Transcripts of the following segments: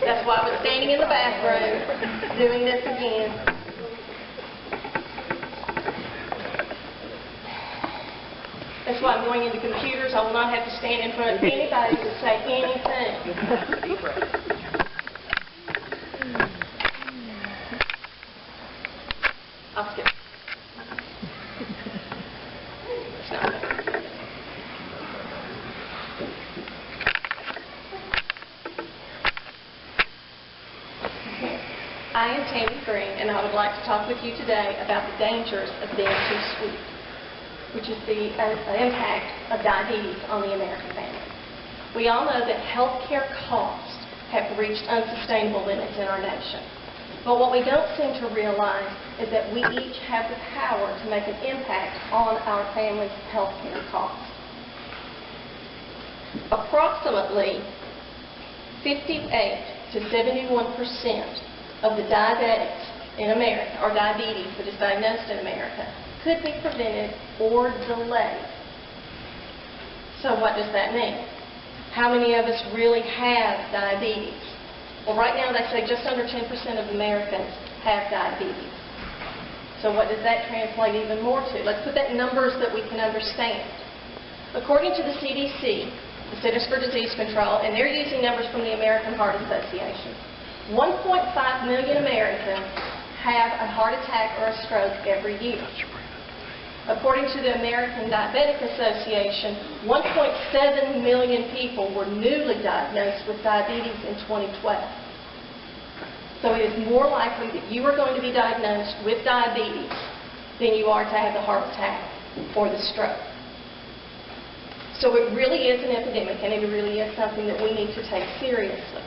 That's why I was standing in the bathroom doing this again. That's why I'm going into computers. I will not have to stand in front of anybody to say anything. I'll skip. It's not there. I am Tami Greene, and I would like to talk with you today about the dangers of being too sweet, which is the impact of diabetes on the American family. We all know that healthcare costs have reached unsustainable limits in our nation. But what we don't seem to realize is that we each have the power to make an impact on our family's healthcare costs. Approximately 58 to 71% of the diabetics in America, or diabetes that is diagnosed in America, could be prevented or delayed. So what does that mean? How many of us really have diabetes? Well, right now they say just under 10% of Americans have diabetes. So what does that translate even more to? Let's put that in numbers that we can understand. According to the CDC, the Centers for Disease Control, and they're using numbers from the American Heart Association, 1.5 million Americans have a heart attack or a stroke every year. According to the American Diabetic Association, 1.7 million people were newly diagnosed with diabetes in 2012. So it is more likely that you are going to be diagnosed with diabetes than you are to have the heart attack or the stroke. So it really is an epidemic, and it really is something that we need to take seriously.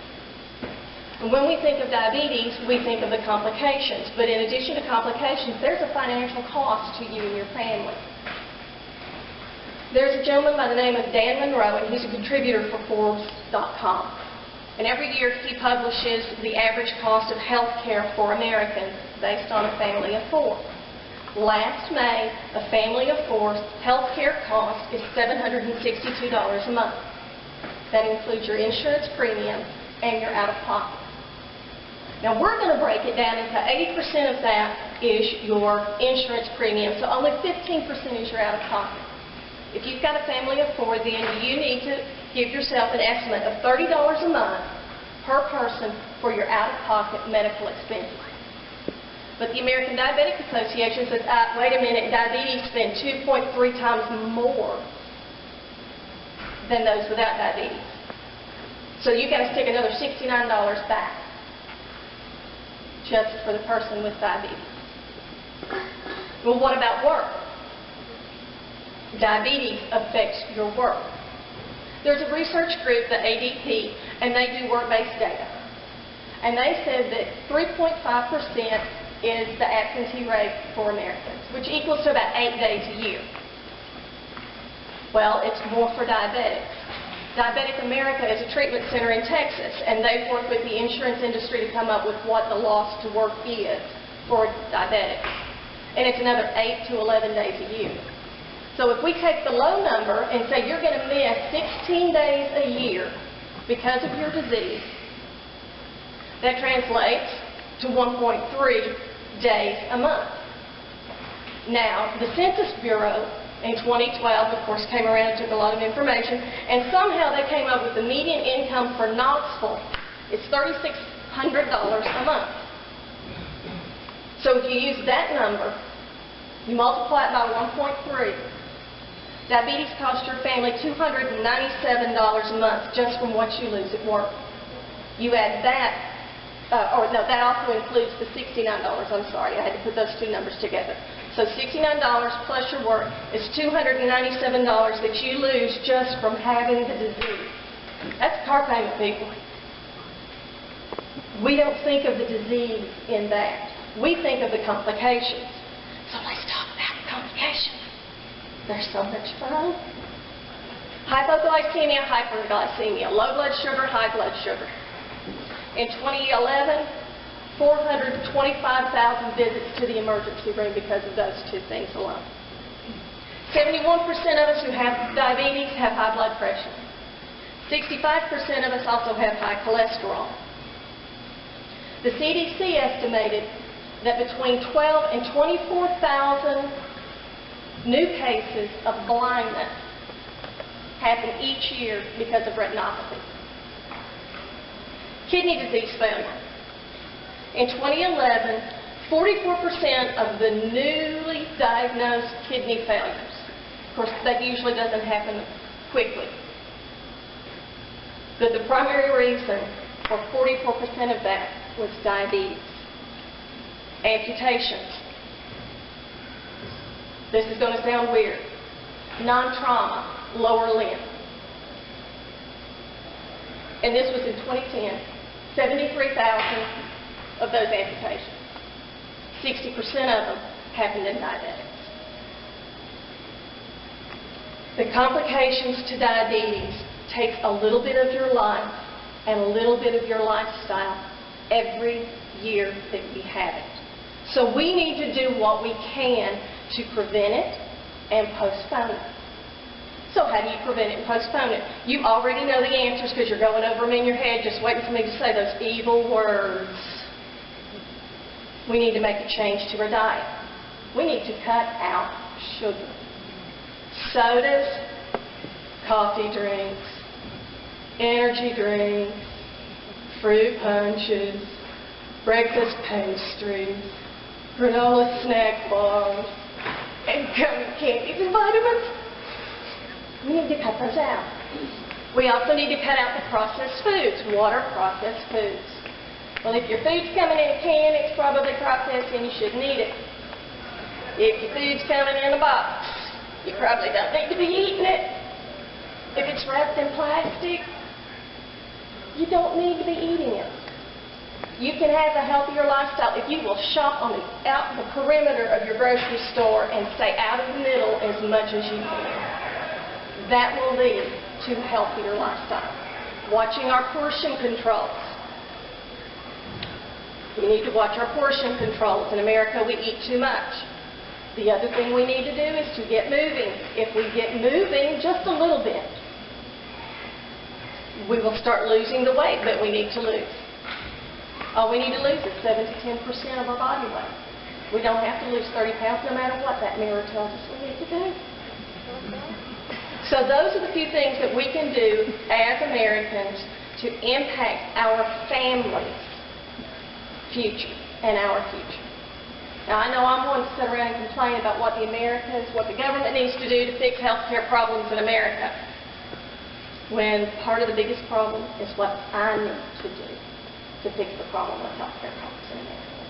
And when we think of diabetes, we think of the complications. But in addition to complications, there's a financial cost to you and your family. There's a gentleman by the name of Dan Monroe, and he's a contributor for Forbes.com. And every year he publishes the average cost of health care for Americans based on a family of four. Last May, a family of four's health care cost is $762 a month. That includes your insurance premium and your out-of-pocket. Now, we're going to break it down into 80% of that is your insurance premium, so only 15% is your out-of-pocket. If you've got a family of four, then you need to give yourself an estimate of $30 a month per person for your out-of-pocket medical expenses. But the American Diabetic Association says, wait a minute, diabetes spend 2.3 times more than those without diabetes. So you've got to stick another $69 back just for the person with diabetes. Well, what about work? Diabetes affects your work. There's a research group, the ADP, and they do work-based data. And they said that 3.5% is the absentee rate for Americans, which equals to about 8 days a year. Well, it's more for diabetics. Diabetic America is a treatment center in Texas, and they've worked with the insurance industry to come up with what the loss to work is for diabetics. And it's another 8 to 11 days a year. So if we take the low number and say you're going to miss 16 days a year because of your disease, that translates to 1.3 days a month. Now, the Census Bureau in 2012, of course, came around and took a lot of information, and somehow they came up with the median income for Knoxville. It's $3,600 a month. So if you use that number, you multiply it by 1.3, diabetes costs your family $297 a month just from what you lose at work. You add that, that also includes the $69. I'm sorry, I had to put those two numbers together. So $69 plus your work is $297 that you lose just from having the disease. That's car payment, people. We don't think of the disease in that. We think of the complications. So let's talk about the complications. They're so much fun. Hypoglycemia, hyperglycemia, low blood sugar, high blood sugar. In 2011, 425,000 visits to the emergency room because of those two things alone. 71% of us who have diabetes have high blood pressure. 65% of us also have high cholesterol. The CDC estimated that between 12 and 24,000 new cases of blindness happen each year because of retinopathy. Kidney disease failure. In 2011, 44% of the newly diagnosed kidney failures, of course that usually doesn't happen quickly, but the primary reason for 44% of that was diabetes. Amputations. This is going to sound weird. Non-trauma, lower limb. And this was in 2010. 73,000 of those amputations. 60% of them happened in diabetics. The complications to diabetes takes a little bit of your life and a little bit of your lifestyle every year that we have it. So we need to do what we can to prevent it and postpone it. So how do you prevent it and postpone it? You already know the answers because you're going over them in your head, just waiting for me to say those evil words. We need to make a change to our diet. We need to cut out sugar. Sodas, coffee drinks, energy drinks, fruit punches, breakfast pastries, granola snack bars, and gummy candies and vitamins. We need to cut those out. We also need to cut out the processed foods, water processed foods. Well, if your food's coming in a can, it's probably processed and you shouldn't eat it. If your food's coming in a box, you probably don't need to be eating it. If it's wrapped in plastic, you don't need to be eating it. You can have a healthier lifestyle if you will shop on out the perimeter of your grocery store and stay out of the middle as much as you can. That will lead to a healthier lifestyle. Watching our portion controls. We need to watch our portion controls. In America, we eat too much. The other thing we need to do is to get moving. If we get moving just a little bit, we will start losing the weight that we need to lose. All we need to lose is 7 to 10% of our body weight. We don't have to lose 30 pounds no matter what that mirror tells us we need to do. So those are the few things that we can do as Americans to impact our family's future and our future. Now, I know I'm one to sit around and complain about what the government needs to do to fix health care problems in America, when part of the biggest problem is what I need to do to fix the problem with health care problems in America.